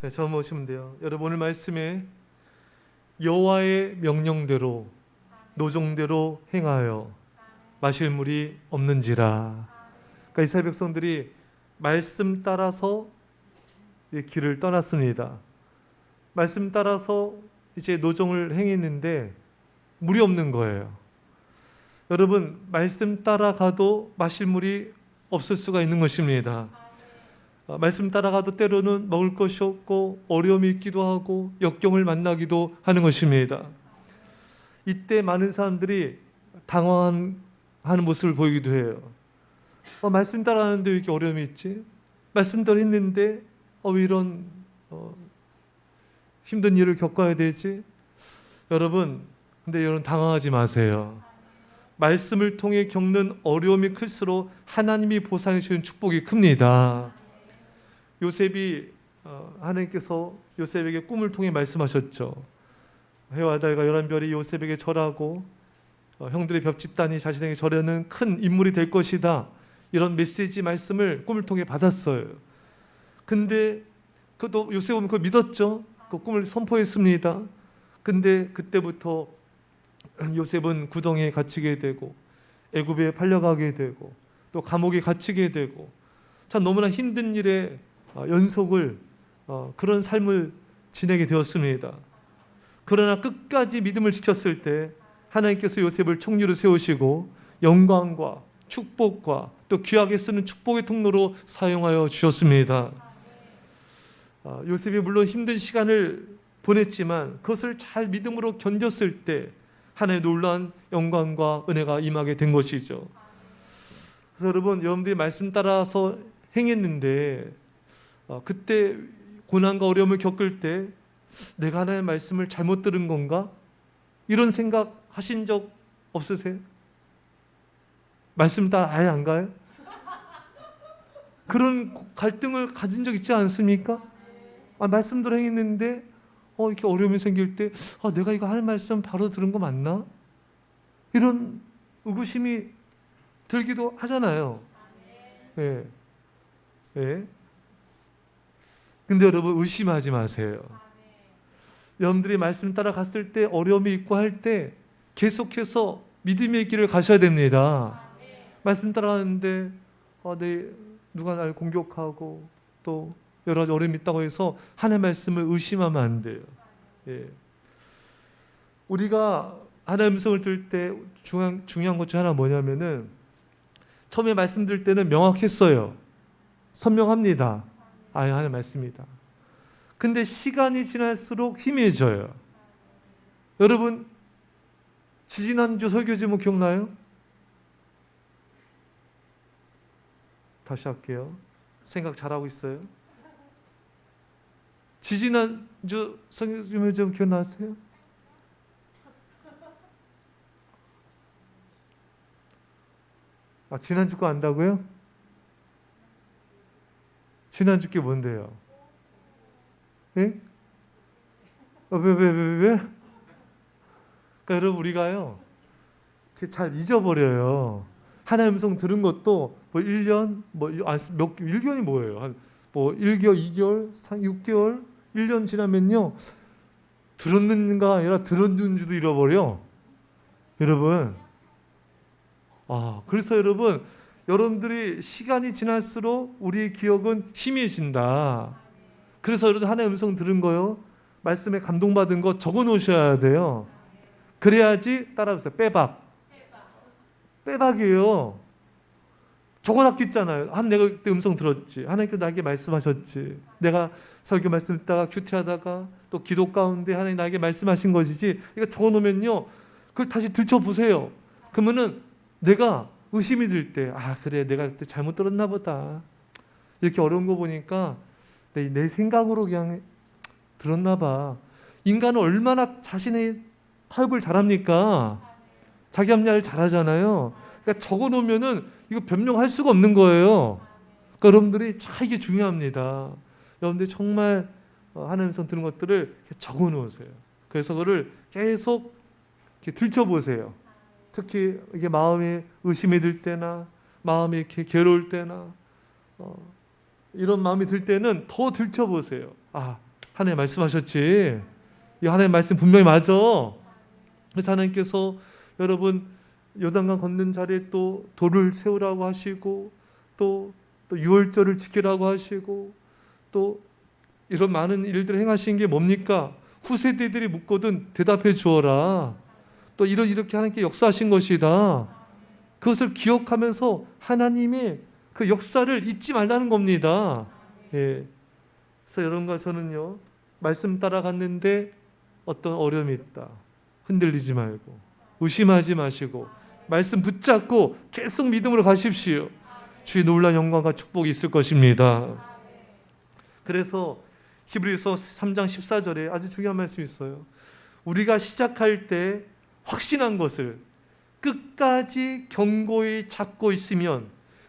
네, 처음 오시면 돼요. 여러분 오늘 말씀에 여호와의 명령대로 노종대로 행하여 마실 물이 없는지라. 그러니까 이스라엘 백성들이 말씀 따라서 이 길을 떠났습니다. 말씀 따라서 이제 노종을 행했는데 물이 없는 거예요. 여러분 말씀 따라가도 마실 물이 없을 수가 있는 것입니다. 말씀 따라가도 때로는 먹을 것이 없고 어려움이 있기도 하고 역경을 만나기도 하는 것입니다. 이때 많은 사람들이 당황하는 모습을 보이기도 해요. 말씀 따라하는데 왜 이렇게 어려움이 있지? 말씀대로 했는데 왜 이런 힘든 일을 겪어야 되지? 여러분, 근데 여러분 당황하지 마세요. 말씀을 통해 겪는 어려움이 클수록 하나님이 보상해 주시는 축복이 큽니다. 요셉이 하나님께서 요셉에게 꿈을 통해 말씀하셨죠. 해와 달과 11별이 요셉에게 절하고 형들의 벽짓단이 자신에게 절하는 큰 인물이 될 것이다. 이런 메시지 말씀을 꿈을 통해 받았어요. 근데 그것도 요셉은 그걸 믿었죠. 그 꿈을 선포했습니다. 근데 그때부터 요셉은 구덩이에 갇히게 되고 애굽에 팔려가게 되고 또 감옥에 갇히게 되고 참 너무나 힘든 일에 연속을 그런 삶을 지내게 되었습니다. 그러나 끝까지 믿음을 지켰을 때 하나님께서 요셉을 총리로 세우시고 영광과 축복과 또 귀하게 쓰는 축복의 통로로 사용하여 주셨습니다. 요셉이 물론 힘든 시간을 보냈지만 그것을 잘 믿음으로 견뎠을 때 하나님의 놀라운 영광과 은혜가 임하게 된 것이죠. 그래서 여러분들이 말씀 따라서 행했는데 그때 고난과 어려움을 겪을 때 내가 하나님의 말씀을 잘못 들은 건가? 이런 생각 하신 적 없으세요? 말씀 따라 아예 안 가요? 그런 갈등을 가진 적 있지 않습니까? 말씀대로 행했는데 이렇게 어려움이 생길 때 내가 이거 할 말씀 바로 들은 거 맞나? 이런 의구심이 들기도 하잖아요. 예. 예. 근데 여러분 의심하지 마세요. 여러분들이 말씀 따라갔을 때 어려움이 있고 할 때 계속해서 믿음의 길을 가셔야 됩니다. 말씀 따라가는데 누가 날 공격하고 또 여러 가지 어려움이 있다고 해서 하나님의 말씀을 의심하면 안 돼요. 예. 우리가 하나님의 음성을 들을 때 중요한 것 중 하나 뭐냐면은 처음에 말씀 들을 때는 명확했어요. 선명합니다. 하나님의 말씀이다. 근데 시간이 지날수록 희미해져요. 여러분 지지난주 설교 제목 기억나요? 다시 할게요. 생각 잘하고 있어요. 지지난주 설교 제목 기억나세요? 지난주 거 안다고요? 지난주 게 뭔데요? 예? 왜? 그러니까 여러분 우리가요 잘 잊어버려요. 하나님의 음성 들은 것도 1년, 1년이 뭐예요? 1개월, 2개월, 6개월, 1년 지나면요 들었는가 아니라 들었는 줄도 잃어버려. 여러분 그래서 여러분들이 시간이 지날수록 우리의 기억은 희미해진다. 그래서 여러분 하나님의 음성 들은 거요 말씀에 감동받은 거 적어 놓으셔야 돼요. 그래야지 따라하세요. 빼박이에요. 적어놨겠잖아요. 내가 그때 음성 들었지. 하나님께서 나에게 말씀하셨지. 내가 설교 말씀 듣다가 큐티하다가 또 기도 가운데 하나님 나에게 말씀하신 것이지. 이거 적어놓으면요 그걸 다시 들춰보세요. 그러면은 내가 의심이 들 때 그래 내가 그때 잘못 들었나 보다. 이렇게 어려운 거 보니까 내 생각으로 그냥 들었나 봐. 인간은 얼마나 자신의 타협을 잘합니까? 자기 합리화를 잘하잖아요. 그러니까 적어놓으면은 이거 변명할 수가 없는 거예요. 그러니까 여러분들이 이게 중요합니다. 여러분들이 정말 하나님 선 들은 것들을 적어놓으세요. 그래서 그거를 계속 이렇게 들춰보세요. 특히 이게 마음에 의심이 들 때나 마음이 이렇게 괴로울 때나 이런 마음이 들 때는 더 들춰보세요. 하나님 말씀하셨지. 이 하나님 말씀 분명히 맞아. 그래서 하나님께서 여러분 요단강 걷는 자리에 또 돌을 세우라고 하시고 또 유월절을 지키라고 하시고 또 이런 많은 일들을 행하신 게 뭡니까? 후세대들이 묻거든 대답해 주어라. 또 이렇게 하나님께 역사하신 것이다. 그것을 기억하면서 하나님의 그 역사를 잊지 말라는 겁니다. 예. 그래서 여러분과 저는요, 말씀 따라갔는데 어떤 어려움이 있다. 흔들리지 말고, 의심하지 마시고, 말씀 붙잡고 계속 믿음으로 가십시오. 주의 놀라운 영광과 축복이 있을 것입니다. 그래서 히브리서 3장 14절에 아주 중요한 말씀이 있어요. 우리가 시작할 때 확신한 것을 끝까지 견고히 잡고 있으면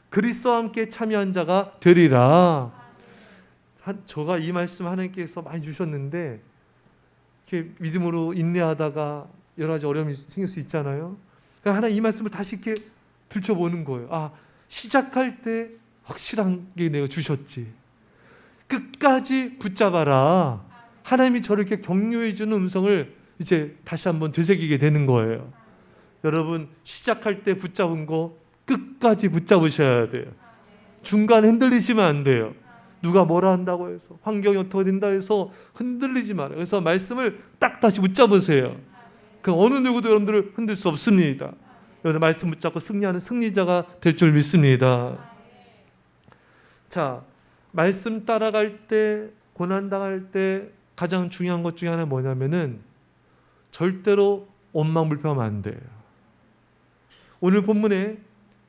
그리스도와 함께 참여한 자가 되리라. 제가 이 말씀 하나님께서 많이 주셨는데 이렇게 믿음으로 인내하다가 여러 가지 어려움이 생길 수 있잖아요. 그러니까 하나님 이 말씀을 다시 이렇게 들춰보는 거예요. 아, 시작할 때 확실한 게 내가 주셨지. 끝까지 붙잡아라. 하나님이 저를 이렇게 격려해 주는 음성을 이제 다시 한번 되새기게 되는 거예요. 여러분, 시작할 때 붙잡은 거 끝까지 붙잡으셔야 돼요. 중간에 흔들리시면 안 돼요. 누가 뭐라 한다고 해서, 환경이 어떻게 된다 해서 흔들리지 말아요. 그래서 말씀을 딱 다시 붙잡으세요. 그 어느 누구도 여러분들을 흔들 수 없습니다. 여러분 말씀 붙잡고 승리하는 승리자가 될 줄 믿습니다. 자, 말씀 따라갈 때, 고난당할 때 가장 중요한 것 중에 하나 뭐냐면은 절대로 원망불평하면 안 돼요. 오늘 본문에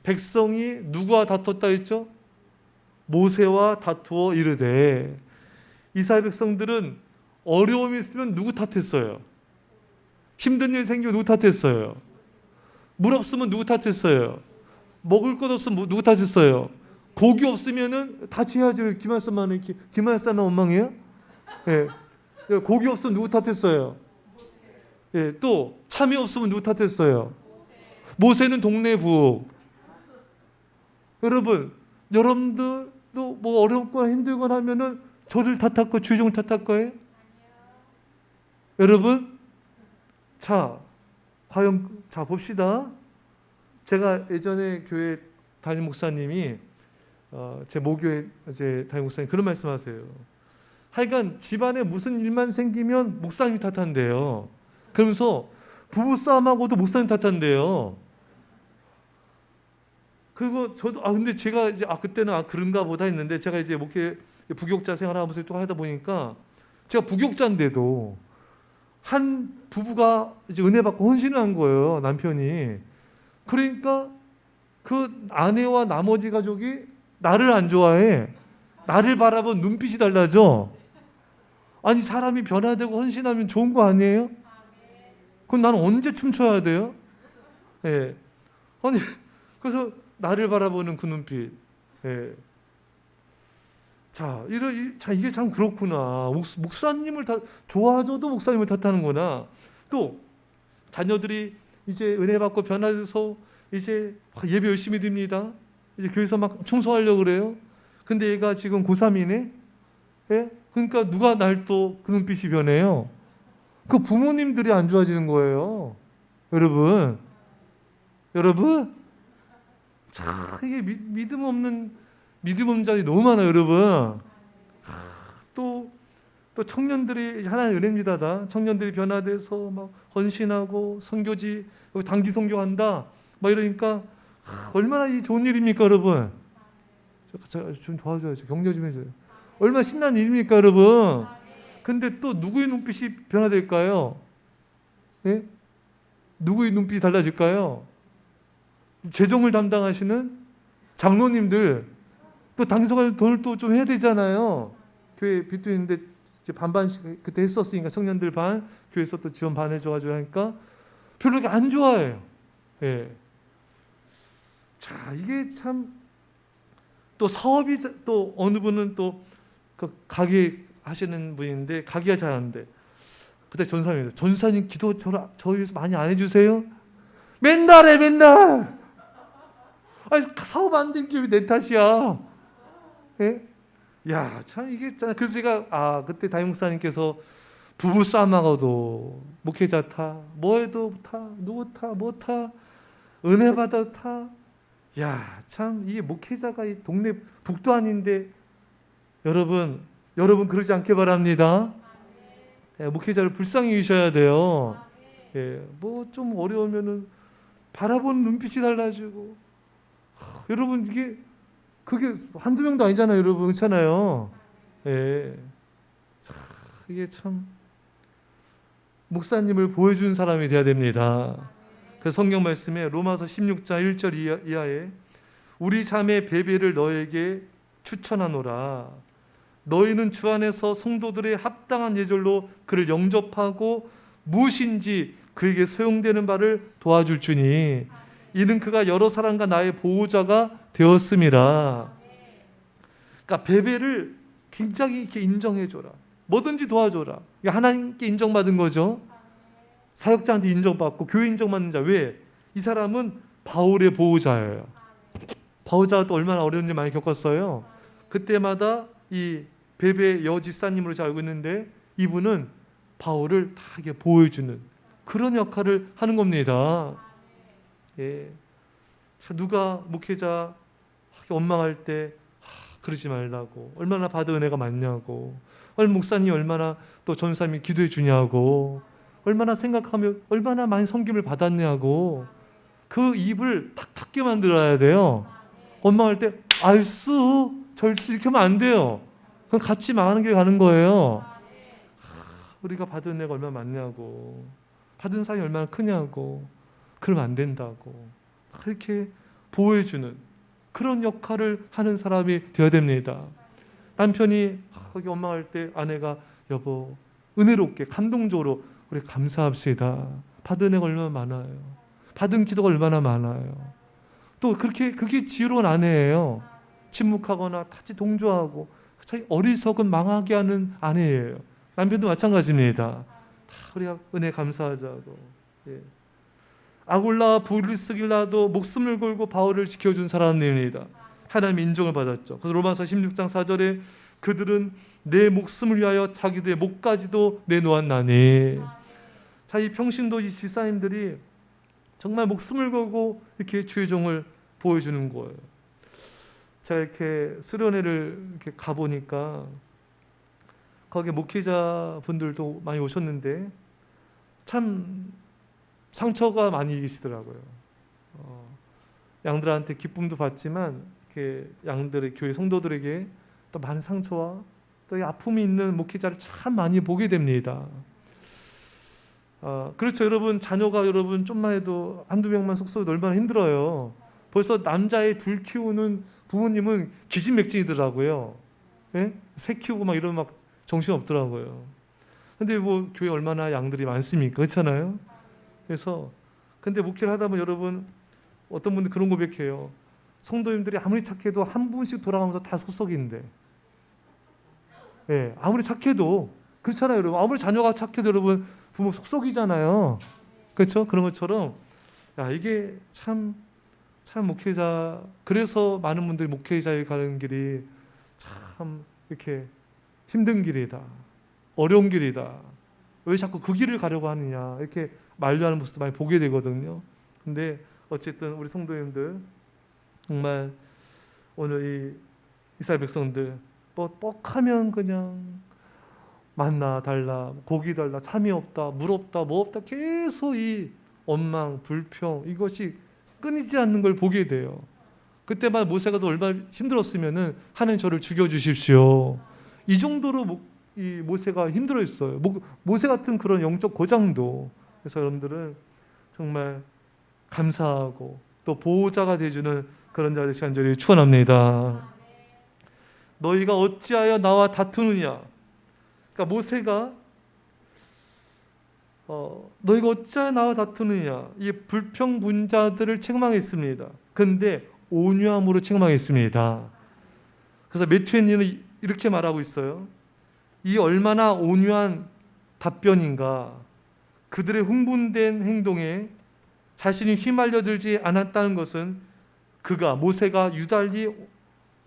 백성이 누구와 다퉜다 했죠? 모세와 다투어 이르되. 이스라엘 백성들은 어려움이 있으면 누구 탓했어요? 힘든 일 생기면 누구 탓했어요? 물 없으면 누구 탓했어요? 먹을 것 없으면 누구 탓했어요? 고기 없으면은 같이 해야죠. 김말씀만 원망해요? 예. 고기 없으면 누구 탓했어요? 예. 또 참이 없으면 누구 탓했어요? 모세는 동네 부엌. 여러분들도 뭐 어렵거나 힘들거나 하면은 저를 탓할 주종을 탓할 거예요? 여러분, 과연 봅시다. 제가 예전에 교회 담임 목사님이 제 모교회 담임 목사님 그런 말씀하세요. 하여간 집안에 무슨 일만 생기면 목사님이 탓한대요. 그러면서 부부 싸움하고도 목사님 탓한대요. 그리고 저도 근데 제가 이제 그때는 그런가 보다 했는데 제가 이제 목회 부교육자 생활하면서 또 하다 보니까 제가 부교육자인데도 한 부부가 이제 은혜 받고 헌신을 한 거예요, 남편이. 그러니까 그 아내와 나머지 가족이 나를 안 좋아해. 나를 바라본 눈빛이 달라져. 아니, 사람이 변화되고 헌신하면 좋은 거 아니에요? 그럼 나는 언제 춤춰야 돼요? 예. 아니, 그래서 나를 바라보는 그 눈빛. 예. 이게 참 그렇구나. 목사님을 좋아져도 목사님을 탓하는구나. 또 자녀들이 이제 은혜 받고 변화돼서 이제 예배 열심히 드립니다. 이제 교회에서 막 충성하려고 그래요. 근데 얘가 지금 고3이네. 예? 그러니까 누가 날 또 그 눈빛이 변해요? 그 부모님들이 안 좋아지는 거예요. 여러분. 이게 믿음 없는 자들이 너무 많아요, 여러분. 또 청년들이 하나의 은혜입니다. 다 청년들이 변화돼서 막 헌신하고 선교지 단기 선교한다. 막 이러니까 얼마나 이 좋은 일입니까, 여러분? 좀 도와줘야죠. 격려 좀 해줘요. 얼마나 신나는 일입니까, 여러분? 근데 또 누구의 눈빛이 변화될까요? 예? 누구의 눈빛이 달라질까요? 재정을 담당하시는 장로님들, 또 당서관 돈을 또 좀 해야 되잖아요. 교회 빚도 있는데 이제 반반씩 그때 했었으니까 청년들 반, 교회에서 또 지원 반 해줘가지고 하니까 별로 이렇게 안 좋아해요. 예. 이게 참, 또 사업이, 또 어느 분은 또 그 가게 하시는 분인데 가게가 잘 안 돼. 그때 전사님 기도 저희 위해서 많이 안 해주세요? 맨날 해, 맨날. 아니, 사업 안 된 게 왜 내 탓이야? 예? 야, 참 이게 있잖아. 그래서 제가 그때 담임 목사님께서 부부 싸움하고도 목회자 타, 뭐해도 타, 누구 타, 뭐 타, 은혜 받아 타. 야, 참 이게 목회자가 이 동네 북도 아닌데 여러분 그러지 않게 바랍니다. 예, 목회자를 불쌍히 여기셔야 돼요. 예, 뭐 좀 어려우면은 바라보는 눈빛이 달라지고. 여러분 그게 한두 명도 아니잖아요, 여러분. 그렇잖아요. 예. 이게 참 목사님을 보여준 사람이 돼야 됩니다. 그 성경 말씀에 로마서 16장 1절 이하에 우리 자매 베베를 너에게 추천하노라. 너희는 주 안에서 성도들의 합당한 예절로 그를 영접하고 무엇인지 그에게 소용되는 바를 도와줄 주니 이는 그가 여러 사람과 나의 보호자가 되었음이라. 그러니까 베베를 굉장히 이렇게 인정해줘라. 뭐든지 도와줘라. 이게 하나님께 인정받은 거죠. 사역자한테 인정받고 교회 인정받는 자. 왜? 이 사람은 바울의 보호자예요. 바호자가 또 얼마나 어려운지 많이 겪었어요. 그때마다 이 베베 여집사님으로 잘 알고 있는데 이분은 바울을 다 이렇게 보호해주는 그런 역할을 하는 겁니다. 예. 자, 누가 목회자 원망할 때 그러지 말라고, 얼마나 받은 은혜가 많냐고, 목사님이 얼마나 또 전사님이 기도해 주냐고, 얼마나 생각하며 얼마나 많이 섬김을 받았냐고, 그 입을 탁탁게 만들어야 돼요. 원망할 때 알수 절수 이렇게 하면 안 돼요. 그건 같이 망하는 길 가는 거예요. 우리가 받은 은혜가 얼마나 많냐고, 받은 사랑이 얼마나 크냐고, 그러면 안 된다고 그렇게 보호해주는 그런 역할을 하는 사람이 되어야 됩니다. 남편이 원망할 때 아내가 여보 은혜롭게 감동적으로 우리 감사합시다. 받은 은혜가 얼마나 많아요. 받은 기도가 얼마나 많아요. 또 그게 지혜로운 아내예요. 침묵하거나 같이 동조하고 자기 어리석은 망하게 하는 아내예요. 남편도 마찬가지입니다. 다 우리가 은혜 감사하자고. 예. 아굴라 브리스길라도 목숨을 걸고 바울을 지켜준 사람입니다. 하나님의 인정을 받았죠. 그래서 로마서 16장 4절에 그들은 내 목숨을 위하여 자기들의 목까지도 내놓았나니. 자, 이 평신도 이 집사님들이 정말 목숨을 걸고 이렇게 주의 종을 보여주는 거예요. 제가 이렇게 수련회를 이렇게 가보니까 거기 목회자 분들도 많이 오셨는데 참 상처가 많이 계시더라고요. 양들한테 기쁨도 받지만 이렇게 양들의 교회 성도들에게 또 많은 상처와 또 이 아픔이 있는 목회자를 참 많이 보게 됩니다. 그렇죠. 여러분 자녀가 여러분 좀만 해도 한두 명만 속썩여도 얼마나 힘들어요. 벌써 남자애 둘 키우는 부모님은 기진맥진이더라고요. 예? 새 키우고 막 이러면 막 정신 없더라고요. 근데 뭐 교회 얼마나 양들이 많습니까? 그렇잖아요. 그래서 근데 목회를 하다 보면 여러분 어떤 분들 그런 고백해요. 성도님들이 아무리 착해도 한 분씩 돌아가면서 다 속썩인데. 예, 아무리 착해도 그렇잖아요, 여러분. 아무리 자녀가 착해도 여러분 부모 속썩이잖아요. 그렇죠? 그런 것처럼 야, 이게 참 목회자, 그래서 많은 분들이 목회자에 가는 길이 참 이렇게 힘든 길이다. 어려운 길이다. 왜 자꾸 그 길을 가려고 하느냐. 이렇게 만류하는 모습도 많이 보게 되거든요. 근데 어쨌든 우리 성도님들 정말 오늘 이 이스라엘 백성들 뻑하면 그냥 만나 달라, 고기 달라, 참이 없다, 물 없다, 뭐 없다, 계속 이 원망, 불평 이것이 끊이지 않는 걸 보게 돼요. 그때만 모세가 더 얼마나 힘들었으면은 하나님 저를 죽여주십시오. 이 정도로 이 모세가 힘들어했어요. 모세 같은 그런 영적 고장도. 그래서 여러분들은 정말 감사하고 또 보호자가 되어주는 그런 자들의 시간들이 축원합니다. 너희가 어찌하여 나와 다투느냐. 그러니까 모세가 너희가 어찌하여 나와 다투느냐. 이 불평분자들을 책망했습니다. 그런데 온유함으로 책망했습니다. 그래서 매튜에는 이렇게 말하고 있어요. 이 얼마나 온유한 답변인가. 그들의 흥분된 행동에 자신이 휘말려 들지 않았다는 것은 모세가 유달리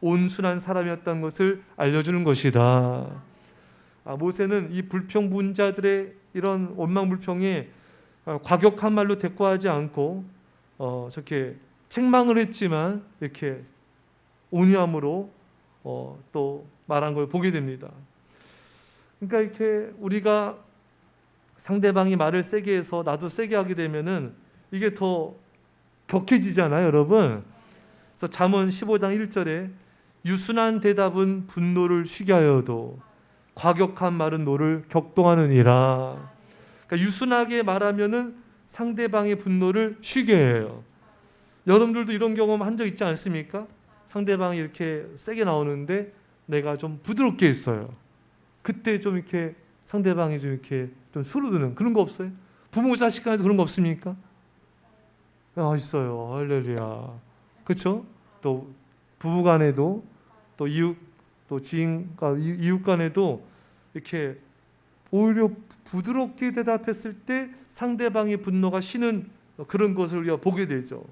온순한 사람이었다는 것을 알려주는 것이다. 모세는 이 불평분자들의 이런 원망불평에 과격한 말로 대꾸하지 않고 저렇게 책망을 했지만 이렇게 온유함으로 또 말한 걸 보게 됩니다. 그러니까 이렇게 우리가 상대방이 말을 세게 해서 나도 세게 하게 되면은 이게 더 격해지잖아요, 여러분. 그래서 잠언 15장 1절에 유순한 대답은 분노를 쉬게 하여도 과격한 말은 노를 격동하느니라. 그러니까 유순하게 말하면은 상대방의 분노를 쉬게 해요. 여러분들도 이런 경험 한 적 있지 않습니까? 상대방이 이렇게 세게 나오는데 내가 좀 부드럽게 했어요. 그때 좀 이렇게 상대방이 좀 이렇게 좀 수르드는 그런 거 없어요? 부모 자식 간에도 그런 거 없습니까? 있어요. 할렐루야. 그렇죠? 또 부부 간에도 또 이웃 또 지인과 이웃 간에도 이렇게 오히려 부드럽게 대답했을 때 상대방의 분노가 쉬는 그런 것을 우리가 보게 되죠.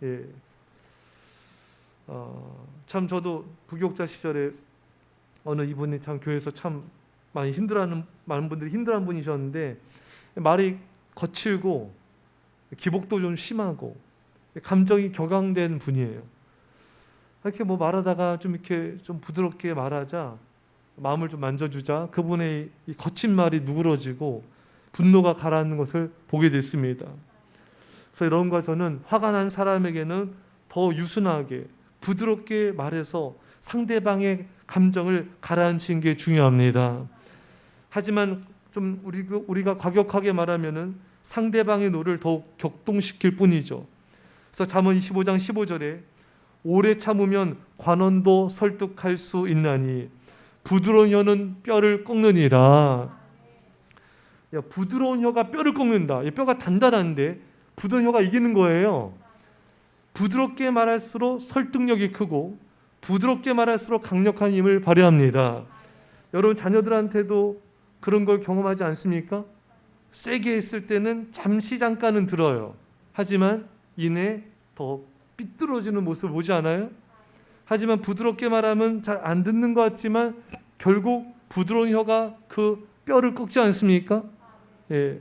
예. 참 저도 부교육자 시절에 어느 이분이 참 교회에서 참 많이 많은 분들이 힘들어하는 분이셨는데 말이 거칠고 기복도 좀 심하고 감정이 격앙된 분이에요. 이렇게 뭐 말하다가 좀 이렇게 좀 부드럽게 말하자 마음을 좀 만져주자 그분의 이 거친 말이 누그러지고 분노가 가라앉는 것을 보게 됐습니다. 그래서 이런과 저는 화가 난 사람에게는 더 유순하게 부드럽게 말해서 상대방의 감정을 가라앉히는 게 중요합니다. 하지만 좀 우리가 과격하게 말하면은 상대방의 노를 더욱 격동시킬 뿐이죠. 그래서 잠언 25장 15절에 오래 참으면 관원도 설득할 수 있나니 부드러운 혀는 뼈를 꺾느니라. 부드러운 혀가 뼈를 꺾는다. 뼈가 단단한데 부드러운 혀가 이기는 거예요. 부드럽게 말할수록 설득력이 크고 부드럽게 말할수록 강력한 힘을 발휘합니다. 여러분 자녀들한테도 그런 걸 경험하지 않습니까? 세게 했을 때는 잠깐은 들어요. 하지만 이내 더 삐뚤어지는 모습을 보지 않아요? 하지만 부드럽게 말하면 잘 안 듣는 것 같지만 결국 부드러운 혀가 그 뼈를 꺾지 않습니까? 예,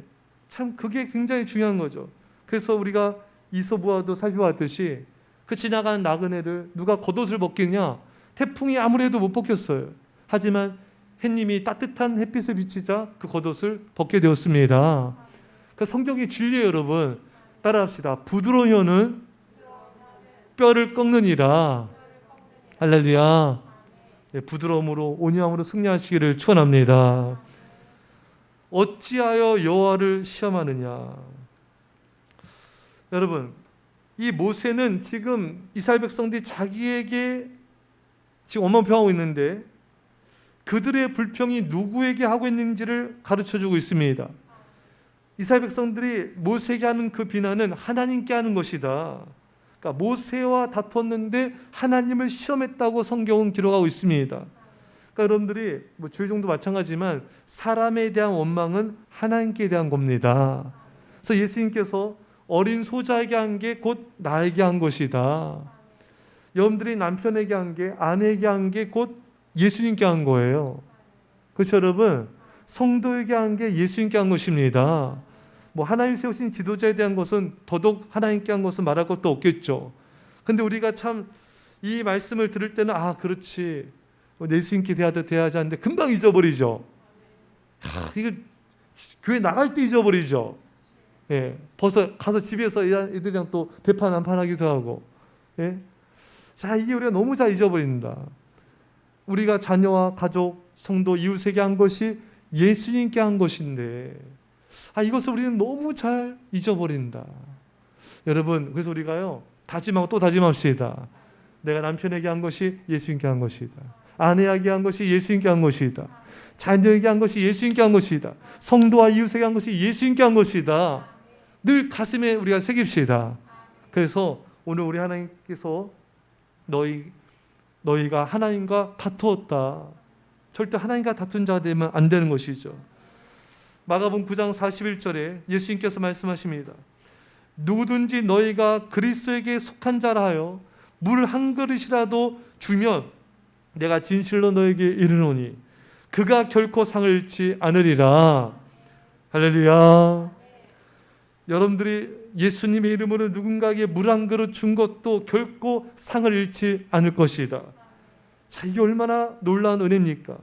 참 그게 굉장히 중요한 거죠. 그래서 우리가 이솝우화도 살펴봤듯이 그 지나가는 나그네를 누가 겉옷을 벗기냐? 태풍이 아무래도 못 벗겼어요. 하지만 햇님이 따뜻한 햇빛을 비치자 그 겉옷을 벗게 되었습니다. 그 성경의 진리예요, 여러분. 따라합시다. 부드러운 혀는 뼈를 꺾느니라. 할렐루야. 네, 부드러움으로 온유함으로 승리하시기를 축원합니다. 어찌하여 여호와를 시험하느냐. 여러분, 이 모세는 지금 이스라엘 백성들이 자기에게 지금 원망평하고 있는데 그들의 불평이 누구에게 하고 있는지를 가르쳐주고 있습니다. 이스라엘 백성들이 모세에게 하는 그 비난은 하나님께 하는 것이다. 그러니까 모세와 다퉜는데 하나님을 시험했다고 성경은 기록하고 있습니다. 그러니까 여러분들이 뭐 주의종도 마찬가지지만 사람에 대한 원망은 하나님께 대한 겁니다. 그래서 예수님께서 어린 소자에게 한 게 곧 나에게 한 것이다. 여러분들이 남편에게 한 게 아내에게 한 게 곧 예수님께 한 거예요. 그렇죠, 여러분? 성도에게 한 게 예수님께 한 것입니다. 뭐 하나님 세우신 지도자에 대한 것은 더더욱 하나님께 한 것은 말할 것도 없겠죠. 근데 우리가 참 이 말씀을 들을 때는 그렇지. 예수님께 대하지 않는데 금방 잊어버리죠. 이거 교회 나갈 때 잊어버리죠. 예, 벌써 가서 집에서 애들이랑 또 대판 한판하기도 하고. 예? 자, 이게 우리가 너무 잘 잊어버린다. 우리가 자녀와 가족, 성도, 이웃에게 한 것이 예수님께 한 것인데 이것을 우리는 너무 잘 잊어버린다. 여러분, 그래서 우리가요 다짐하고 또 다짐합시다. 내가 남편에게 한 것이 예수님께 한 것이다. 아내에게 한 것이 예수님께 한 것이다. 자녀에게 한 것이 예수님께 한 것이다. 성도와 이웃에게 한 것이 예수님께 한 것이다. 늘 가슴에 우리가 새깁시다. 그래서 오늘 우리 하나님께서 너희가 하나님과 다투었다. 절대 하나님과 다툰 자가 되면 안 되는 것이죠. 마가복음 9장 41절에 예수님께서 말씀하십니다. 누구든지 너희가 그리스도에게 속한 자라 하여 물 한 그릇이라도 주면 내가 진실로 너에게 이르노니 그가 결코 상을 잃지 않으리라. 할렐루야. 여러분들이 예수님의 이름으로 누군가에게 물 한 그릇 준 것도 결코 상을 잃지 않을 것이다. 자, 이게 얼마나 놀라운 은혜입니까?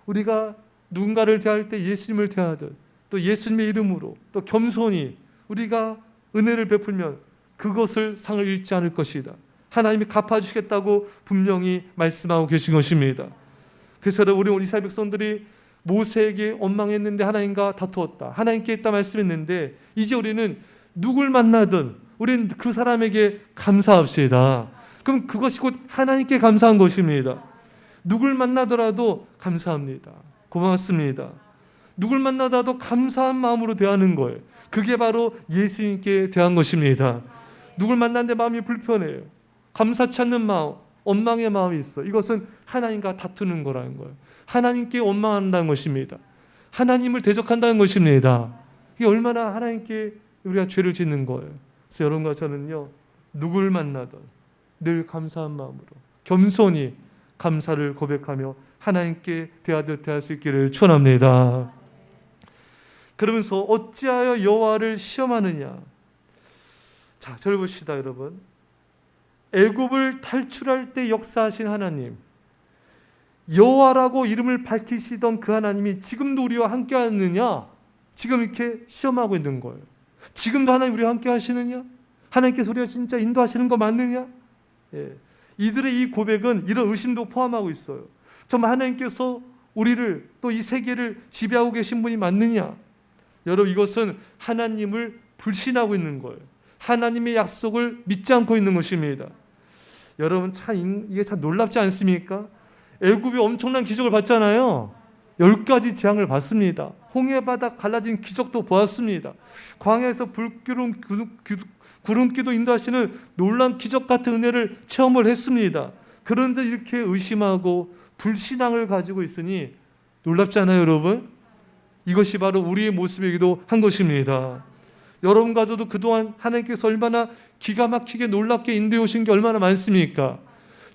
우리가 누군가를 대할 때 예수님을 대하듯 또 예수님의 이름으로 또 겸손히 우리가 은혜를 베풀면 그것을 상을 잃지 않을 것이다. 하나님이 갚아주시겠다고 분명히 말씀하고 계신 것입니다. 그래서 우리 이스라엘 백성들이 모세에게 원망했는데 하나님과 다투었다. 하나님께 있다 말씀했는데 이제 우리는 누굴 만나든 우리는 그 사람에게 감사합시다. 그럼 그것이 곧 하나님께 감사한 것입니다. 누굴 만나더라도 감사합니다. 고맙습니다. 누굴 만나더라도 감사한 마음으로 대하는 거예요. 그게 바로 예수님께 대한 것입니다. 누굴 만났는데 마음이 불편해요. 감사치 않는 마음, 원망의 마음이 있어. 이것은 하나님과 다투는 거라는 거예요. 하나님께 원망한다는 것입니다. 하나님을 대적한다는 것입니다. 이게 얼마나 하나님께 우리가 죄를 짓는 거예요. 그래서 여러분과 저는요, 누굴 만나든 늘 감사한 마음으로 겸손히 감사를 고백하며 하나님께 대하듯 대할 수 있기를 축원합니다. 그러면서 어찌하여 여호와를 시험하느냐. 자, 저를 보시다 여러분. 애굽을 탈출할 때 역사하신 하나님, 여호와라고 이름을 밝히시던 그 하나님이 지금도 우리와 함께 하느냐? 지금 이렇게 시험하고 있는 거예요. 지금도 하나님 우리와 함께 하시느냐? 하나님께서 우리가 진짜 인도하시는 거 맞느냐? 예. 이들의 이 고백은 이런 의심도 포함하고 있어요. 정말 하나님께서 우리를 또 이 세계를 지배하고 계신 분이 맞느냐? 여러분, 이것은 하나님을 불신하고 있는 거예요. 하나님의 약속을 믿지 않고 있는 것입니다. 여러분, 이게 참 놀랍지 않습니까? 애굽이 엄청난 기적을 봤잖아요. 10가지 재앙을 봤습니다. 홍해바다 갈라진 기적도 보았습니다. 광야에서 불기름 구름기도 인도하시는 놀라운 기적 같은 은혜를 체험을 했습니다. 그런데 이렇게 의심하고 불신앙을 가지고 있으니 놀랍지 않아요, 여러분? 이것이 바로 우리의 모습이기도 한 것입니다. 여러분과 저도 그동안 하나님께서 얼마나 기가 막히게 놀랍게 인도해 오신 게 얼마나 많습니까?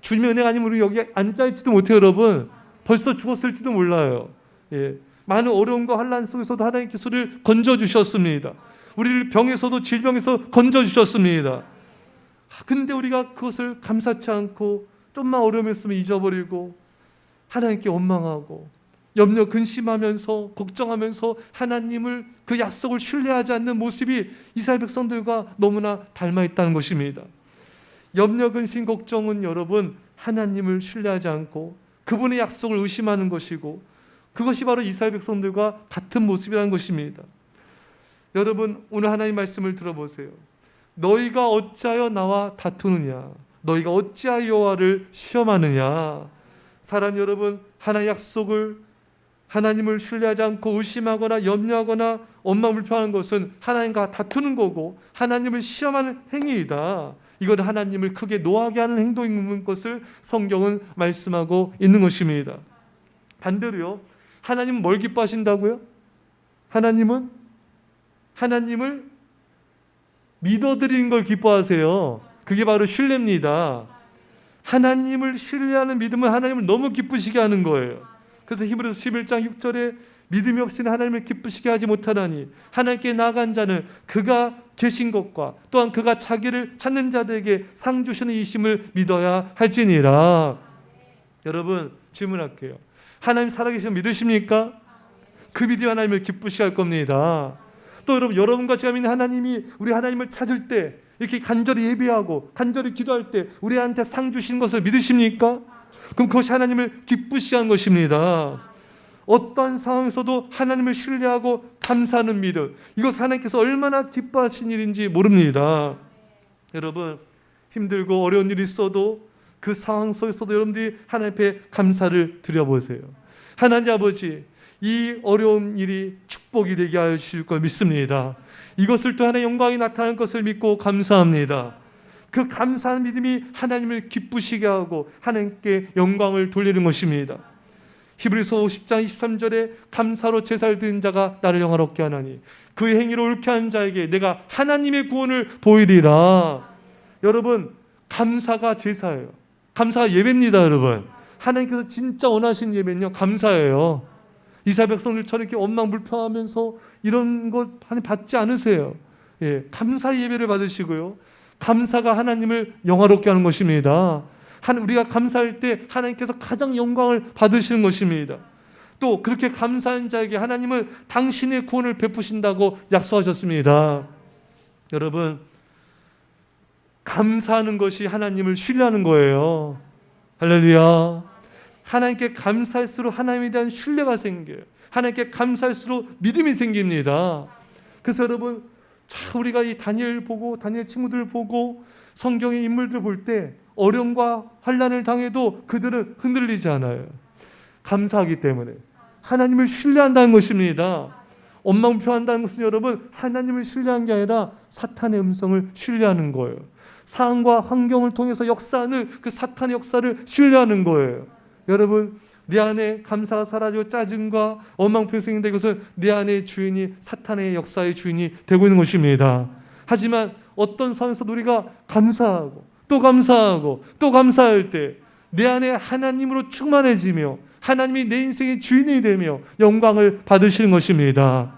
주님의 은혜가 아니면 우리 여기 앉아있지도 못해요, 여러분. 벌써 죽었을지도 몰라요. 예. 많은 어려움과 환난 속에서도 하나님께서 우리를 건져주셨습니다. 우리를 병에서도 질병에서 건져주셨습니다. 근데 우리가 그것을 감사치 않고 좀만 어려움이 있으면 잊어버리고 하나님께 원망하고 염려 근심하면서 걱정하면서 하나님을 그 약속을 신뢰하지 않는 모습이 이스라엘 백성들과 너무나 닮아 있다는 것입니다. 염려 근심 걱정은 여러분 하나님을 신뢰하지 않고 그분의 약속을 의심하는 것이고 그것이 바로 이스라엘 백성들과 같은 모습이라는 것입니다. 여러분, 오늘 하나님 말씀을 들어보세요. 너희가 어찌하여 나와 다투느냐? 너희가 어찌하여 여호와를 시험하느냐? 사랑 여러분, 하나님의 약속을 하나님을 신뢰하지 않고 의심하거나 염려하거나 원망 불평하는 것은 하나님과 다투는 거고 하나님을 시험하는 행위이다. 이건 하나님을 크게 노하게 하는 행동인 것을 성경은 말씀하고 있는 것입니다. 반대로요, 하나님은 뭘 기뻐하신다고요? 하나님을 믿어드리는 걸 기뻐하세요. 그게 바로 신뢰입니다. 하나님을 신뢰하는 믿음은 하나님을 너무 기쁘시게 하는 거예요. 그래서 히브리서 11장 6절에 믿음이 없이는 하나님을 기쁘시게 하지 못하나니 하나님께 나아간 자는 그가 계신 것과 또한 그가 자기를 찾는 자들에게 상 주시는 이심을 믿어야 할지니라. 여러분, 질문할게요. 하나님 살아계시면 믿으십니까? 그 믿음이 하나님을 기쁘시게 할 겁니다. 또 여러분과 제가 믿는 하나님이 우리 하나님을 찾을 때 이렇게 간절히 예배하고 간절히 기도할 때 우리한테 상 주시는 것을 믿으십니까? 그럼 그것이 하나님을 기쁘시게 하는 것입니다. 어떤 상황에서도 하나님을 신뢰하고 감사하는 믿음, 이것 하나님께서 얼마나 기뻐하신 일인지 모릅니다. 여러분, 힘들고 어려운 일이 있어도 그 상황 속에서도 여러분들이 하나님 앞에 감사를 드려보세요. 하나님 아버지, 이 어려운 일이 축복이 되게 하여 주실 걸 믿습니다. 이것을 또 하나님의 영광이 나타날 것을 믿고 감사합니다. 그 감사한 믿음이 하나님을 기쁘시게 하고 하나님께 영광을 돌리는 것입니다. 히브리서 50장 23절에 감사로 제사를 드린 자가 나를 영화롭게 하나니 그 행위로 옳게 한 자에게 내가 하나님의 구원을 보이리라. 여러분, 감사가 제사예요. 감사가 예배입니다. 여러분, 하나님께서 진짜 원하시는 예배는요, 감사예요. 이스라엘 백성들처럼 이렇게 원망불평하면서 이런 것 하나님 받지 않으세요. 예, 감사 예배를 받으시고요. 감사가 하나님을 영화롭게 하는 것입니다. 우리가 감사할 때 하나님께서 가장 영광을 받으시는 것입니다. 또 그렇게 감사한 자에게 하나님은 당신의 구원을 베푸신다고 약속하셨습니다. 여러분, 감사하는 것이 하나님을 신뢰하는 거예요. 할렐루야. 하나님께 감사할수록 하나님에 대한 신뢰가 생겨요. 하나님께 감사할수록 믿음이 생깁니다. 그래서 여러분, 우리가 이 다니엘 보고, 다니엘 친구들 보고 성경의 인물들 볼 때 어려움과 환난을 당해도 그들은 흔들리지 않아요. 감사하기 때문에. 하나님을 신뢰한다는 것입니다. 원망불평한다는 것은 여러분, 하나님을 신뢰한 게 아니라 사탄의 음성을 신뢰하는 거예요. 상황과 환경을 통해서 역사하는 그 사탄의 역사를 신뢰하는 거예요. 여러분, 내 안에 감사가 사라지고 짜증과 원망불평이 생긴다. 이것은 내 안의 주인이 사탄의 역사의 주인이 되고 있는 것입니다. 하지만 어떤 상황에서 우리가 감사하고 또 감사하고 또 감사할 때 내 안에 하나님으로 충만해지며 하나님이 내 인생의 주인이 되며 영광을 받으시는 것입니다.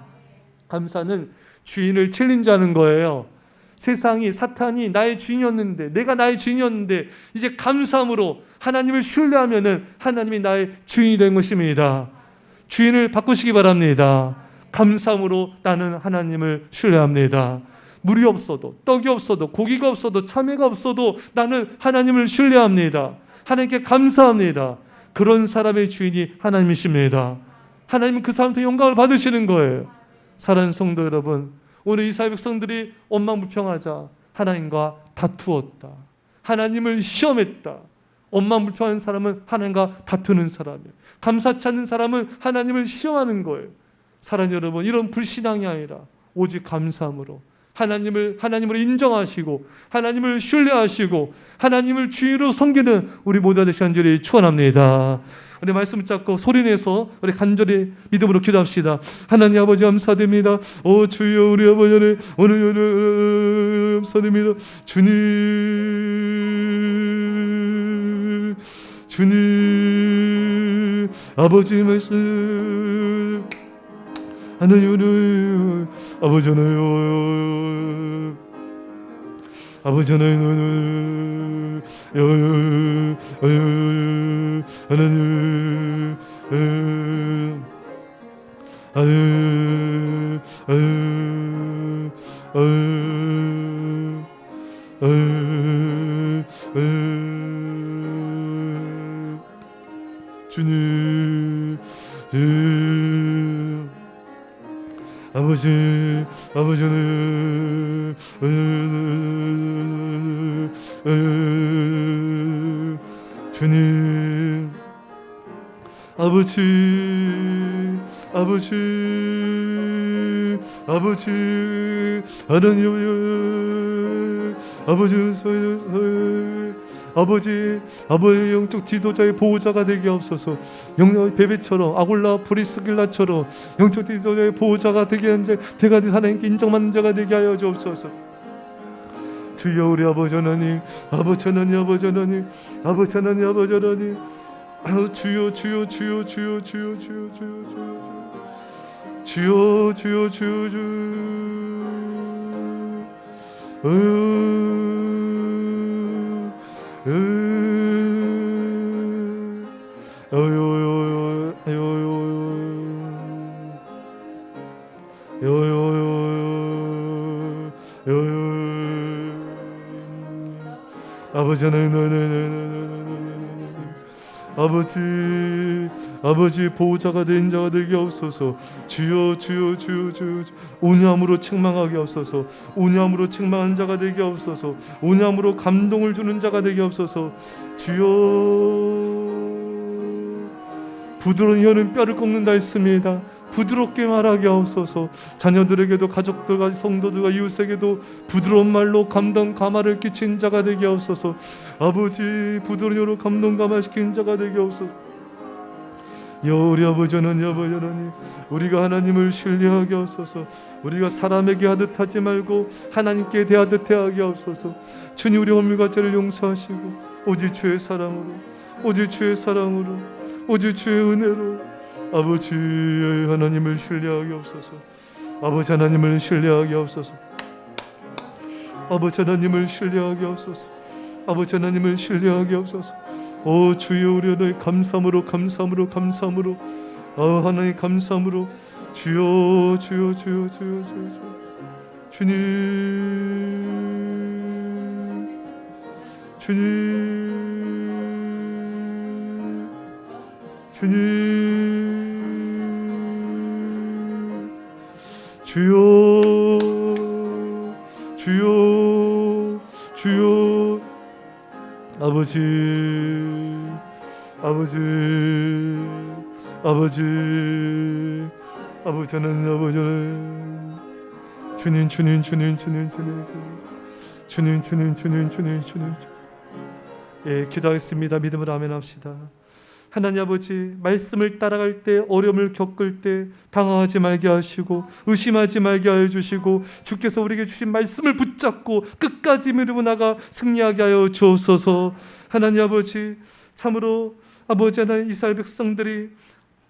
감사는 주인을 챌린지하는 거예요. 세상이, 사탄이 나의 주인이었는데, 내가 나의 주인이었는데 이제 감사함으로 하나님을 신뢰하면은 하나님이 나의 주인이 된 것입니다. 주인을 바꾸시기 바랍니다. 감사함으로 나는 하나님을 신뢰합니다. 물이 없어도, 떡이 없어도, 고기가 없어도, 참외가 없어도 나는 하나님을 신뢰합니다. 하나님께 감사합니다. 그런 사람의 주인이 하나님이십니다. 하나님은 그 사람한테 영광을 받으시는 거예요. 사랑하는 성도 여러분, 오늘 이스라엘 백성들이 원망불평하자 하나님과 다투었다. 하나님을 시험했다. 원망불평하는 사람은 하나님과 다투는 사람이에요. 감사치 않는 사람은 하나님을 시험하는 거예요. 사랑하는 여러분, 이런 불신앙이 아니라 오직 감사함으로 하나님을 인정하시고 하나님을 신뢰하시고 하나님을 주인으로 섬기는 우리 모두가 되시는 줄을 축원합니다. 우리 말씀 잡고 소리내서 우리 간절히 믿음으로 기도합시다. 하나님 아버지 감사드립니다. 오 주여, 우리 아버지를 오늘 감사드립니다. 주님 아버지 말씀 하나님 아버지 하나님 아버지 하나님 하나님 주님 아버지는 주님 아버지 하나님 아버지 영적 지도자의 보호자가 되게 하옵소서. 영적 베베처럼 아굴라 브리스길라처럼 영적 지도자의 보호자가 되게 한 자가 하나님께 인정받는 자가 되게 하여 주옵소서. 주여, 우리 아버지 하나님 주여 아버지 보호자가 된 자가 되게 하옵소서. 주여 온유함으로 책망하게 하옵소서. 온유함으로 책망한 자가 되게 하옵소서. 온유함으로 감동을 주는 자가 되게 하옵소서. 주여, 부드러운 혀는 뼈를 꺾는다 했습니다. 부드럽게 말하게 하옵소서. 자녀들에게도 가족들과 성도들과 이웃에게도 부드러운 말로 감동 감화를 끼친 자가 되게 하옵소서. 아버지 부드러운 혀로 감동 감화시키는 자가 되게 하옵소서. 우리 아버지 하나님 우리가 하나님을 신뢰하게 하옵소서. 우리가 사람에게 하듯 하지 말고 하나님께 대하듯 대하게 하옵소서. 주님, 우리 허물과 죄를 용서하시고 오직 주의 사랑으로 오직 주의 사랑으로, 오직 주의 은혜로 아버지 하나님을 신뢰하게 없소서. 아버지 하나님을 신뢰하게 없소서. 아버지 하나님을 신뢰하게 없소서. 아버지 하나님을 신뢰하게 없소서. 오 주여, 우리 하나님 감사함으로 감사함으로 감사함으로, 하나님 감사함으로, 주여 주여 주여 주여 주여 주님 주님 주님 주여 주여 주여 아버지 아버지 아버지 아버지 하나님 아버지 주님 주님 주님 주님 주님 주님 주님 주님 주님 주님 예, 기도하겠습니다. 믿음으로 아멘 합시다. 하나님 아버지, 말씀을 따라갈 때, 어려움을 겪을 때 당황하지 말게 하시고 의심하지 말게 하여 주시고, 주께서 우리에게 주신 말씀을 붙잡고 끝까지 밀고 나가 승리하게 하여 주옵소서. 하나님 아버지, 참으로 아버지 하나님, 이스라엘 백성들이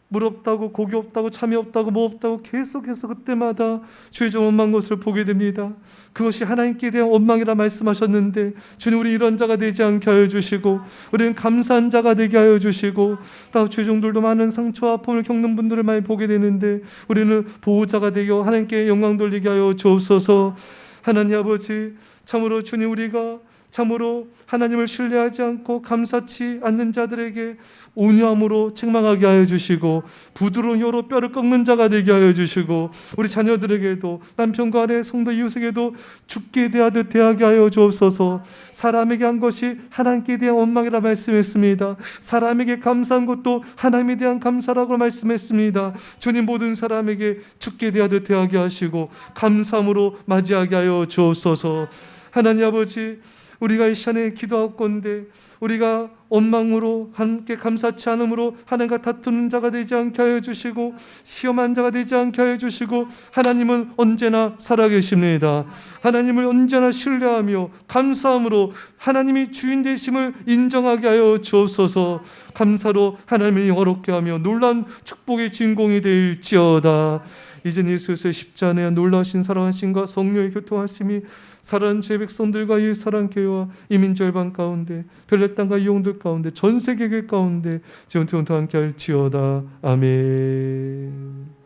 물 없다고, 고기 없다고, 참이 없다고, 뭐 없다고 계속해서 그때마다 주의 종 원망한 것을 보게 됩니다. 그것이 하나님께 대한 원망이라 말씀하셨는데, 주님, 우리 이런 자가 되지 않게 하여 주시고, 우리는 감사한 자가 되게 하여 주시고, 또 주의 종들도 많은 상처와 아픔을 겪는 분들을 많이 보게 되는데, 우리는 보호자가 되어 하나님께 영광 돌리게 하여 주옵소서. 하나님 아버지, 참으로 주님, 우리가 참으로 하나님을 신뢰하지 않고 감사치 않는 자들에게 온유함으로 책망하게 하여 주시고, 부드러운 혀로 뼈를 꺾는 자가 되게 하여 주시고, 우리 자녀들에게도, 남편과 아내, 성도 이웃에게도 죽게 대하듯 대하게 하여 주옵소서. 사람에게 한 것이 하나님께 대한 원망이라 말씀했습니다. 사람에게 감사한 것도 하나님에 대한 감사라고 말씀했습니다. 주님, 모든 사람에게 죽게 대하듯 대하게 하시고 감사함으로 맞이하게 하여 주옵소서. 하나님 아버지, 우리가 이 시간에 기도하건대 우리가 원망으로, 함께 감사치 않음으로 하나님과 다투는 자가 되지 않게 하여 주시고, 시험한 자가 되지 않게 하여 주시고, 하나님은 언제나 살아계십니다. 하나님을 언제나 신뢰하며 감사함으로 하나님이 주인 되심을 인정하게 하여 주옵소서. 감사로 하나님을 영화롭게 하며 놀라운 축복의 주인공이 될지어다. 이젠 예수의 십자가의 놀라우신 사랑하심과 성령의 교통하심이 사랑하는 제 백성들과 이 사랑교회와 이민절반 가운데, 별내 땅과 이용들 가운데, 전 세계계 가운데 지금부터 함께 할지어다. 아멘.